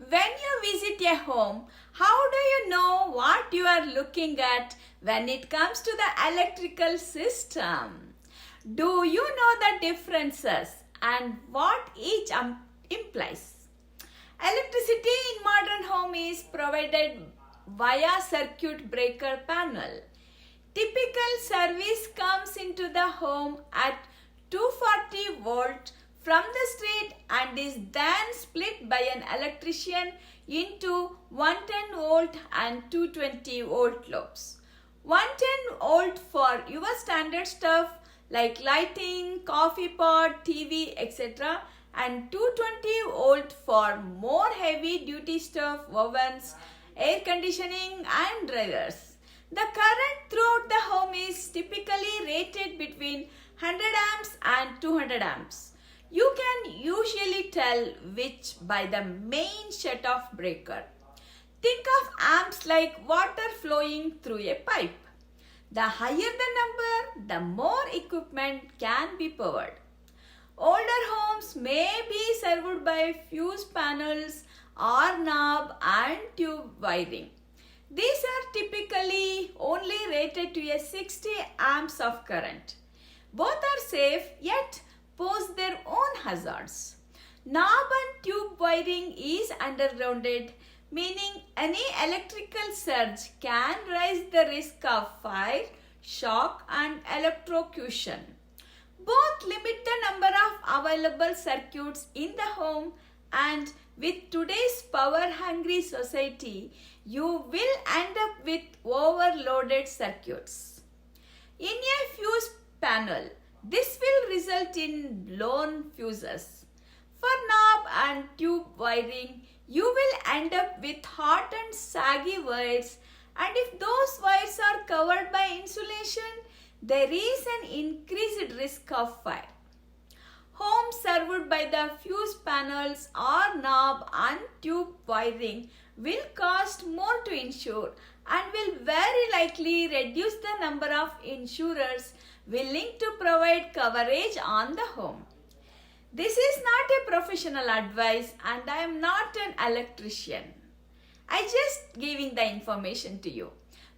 When you visit a home, how do you know what you are looking at when it comes to the electrical system? Do you know the differences and what each implies? Electricity in modern home is provided via circuit breaker panel. Typical service comes into the home at 240 volt from the street and is then split by an electrician into 110 volt and 220 volt loops. 110 volt for your standard stuff like lighting, coffee pot, TV, etc. and 220 volt for more heavy duty stuff, ovens, air conditioning and dryers. The current throughout the home is typically rated between 100 amps and 200 amps. You can usually tell which by the main shut-off breaker. Think of amps like water flowing through a pipe. The higher the number, the more equipment can be powered. Older homes may be served by fuse panels or knob and tube wiring. These are typically only rated to a 60 amps of current. Both are safe yet pose their own hazards. Knob and tube wiring is undergrounded, meaning any electrical surge can raise the risk of fire, shock and electrocution. Both limit the number of available circuits in the home, and with today's power-hungry society, you will end up with overloaded circuits. In a fuse panel, this will result in blown fuses. For knob and tube wiring, you will end up with hot and saggy wires, and if those wires are covered by insulation, there is an increased risk of fire. Homes served by the fuse panels or knob and tube wiring will cost more to insure and will very likely reduce the number of insurers willing to provide coverage on the home. This is not a professional advice and I am not an electrician. I just giving the information to you.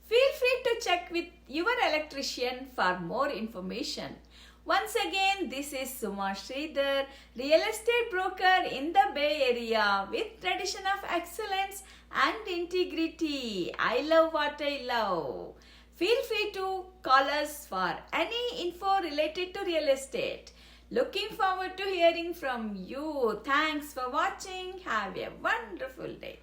Feel free to check with your electrician for more information. Once again, this is Suma Sridhar, real estate broker in the Bay Area with tradition of excellence and integrity. I love what I love. Feel free to call us for any info related to real estate. Looking forward to hearing from you. Thanks for watching. Have a wonderful day.